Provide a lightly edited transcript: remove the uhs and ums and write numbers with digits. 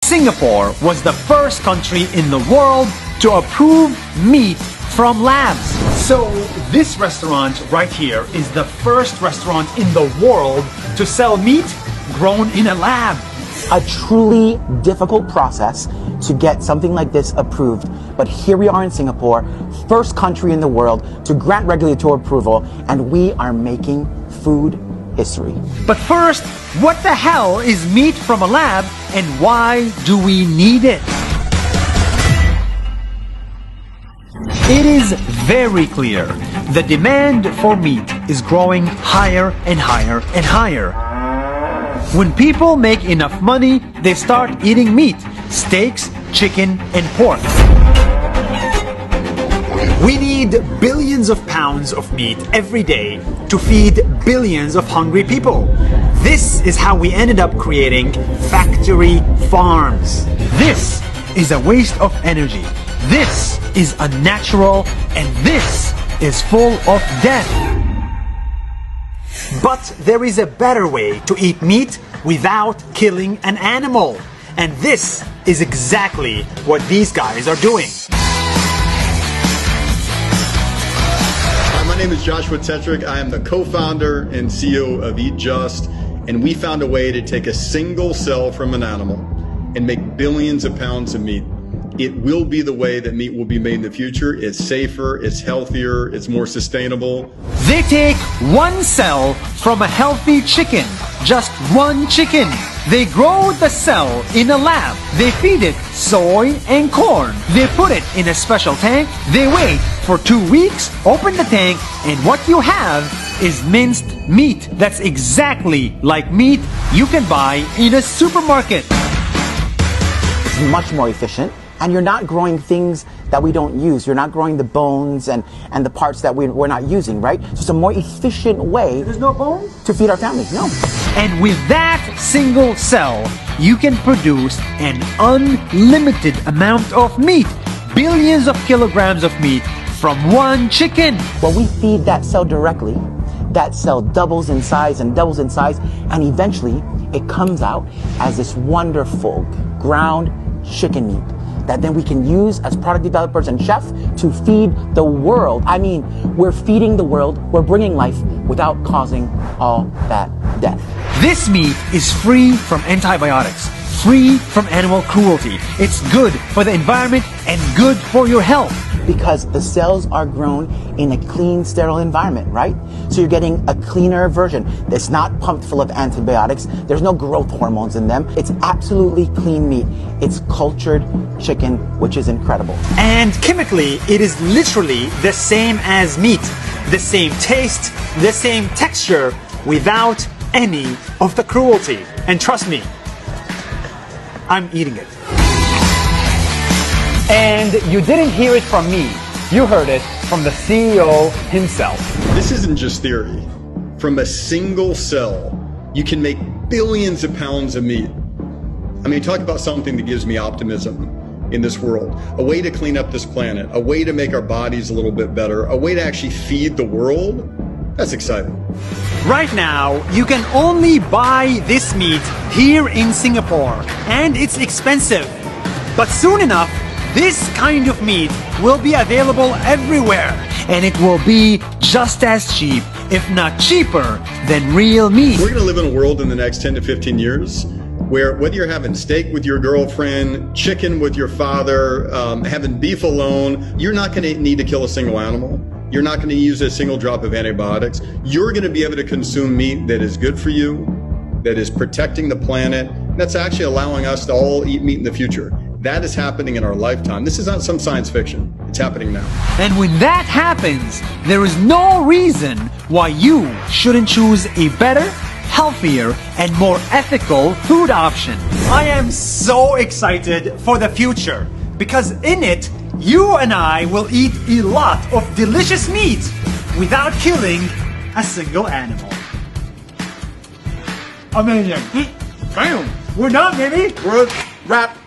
Singapore was the first country in the world to approve meat from labs. So this restaurant right here is the first restaurant in the world to sell meat grown in a lab. A truly difficult process to get something like this approved. But here we are in Singapore, first country in the world to grant regulatory approval, and we are making food history. But first, what the hell is meat from a lab and why do we need it? It is very clear. The demand for meat is growing higher and higher and higher. When people make enough money, they start eating meat, steaks, chicken, and pork. We need billions of pounds of meat every day to feed billions of hungry people. This is how we ended up creating factory farms. This is a waste of energy. This is unnatural, and this is full of death. But there is a better way to eat meat without killing an animal. And this is exactly what these guys are doing. My name is Joshua Tetrick. I am the co-founder and CEO of Eat Just, and we found a way to take a single cell from an animal and make billions of pounds of meat. It will be the way that meat will be made in the future. It's safer, it's healthier, it's more sustainable. They take one cell from a healthy chicken, just one chicken. They grow the cell in a lab. They feed it soy and corn. They put it in a special tank. They wait for 2 weeks, open the tank, and what you have is minced meat. That's exactly like meat you can buy in a supermarket. It's much more efficient. And you're not growing things that we don't use. You're not growing the bones and the parts that we're not using, right? So it's a more efficient way. There's no bones? To feed our families, no. And with that single cell, you can produce an unlimited amount of meat. Billions of kilograms of meat from one chicken. When we feed that cell directly, that cell doubles in size and doubles in size, and eventually it comes out as this wonderful ground chicken meat that then we can use as product developers and chefs to feed the world. I mean, we're feeding the world, we're bringing life without causing all that death. This meat is free from antibiotics, free from animal cruelty. It's good for the environment and good for your health. Because the cells are grown in a clean, sterile environment, right? So you're getting a cleaner version. It's not pumped full of antibiotics. There's no growth hormones in them. It's absolutely clean meat. It's cultured chicken, which is incredible. And chemically, it is literally the same as meat. The same taste, the same texture, without any of the cruelty. And trust me, I'm eating it. And you didn't hear it from me. You heard it from the CEO himself. This isn't just theory. From a single cell, you can make billions of pounds of meat. I mean, talk about something that gives me optimism in this world. A way to clean up this planet, a way to make our bodies a little bit better, a way to actually feed the world. That's exciting. Right now, you can only buy this meat here in Singapore, and it's expensive. But soon enough, this kind of meat will be available everywhere, and it will be just as cheap, if not cheaper, than real meat. We're going to live in a world in the next 10 to 15 years where whether you're having steak with your girlfriend, chicken with your father, having beef alone, you're not going to need to kill a single animal. You're not going to use a single drop of antibiotics. You're going to be able to consume meat that is good for you, that is protecting the planet, that's actually allowing us to all eat meat in the future. That is happening in our lifetime. This is not some science fiction. It's happening now. And when that happens, there is no reason why you shouldn't choose a better, healthier, and more ethical food option. I am so excited for the future because in it, you and I will eat a lot of delicious meat without killing a single animal. Amazing. Damn, we're done, baby. We're wrapped.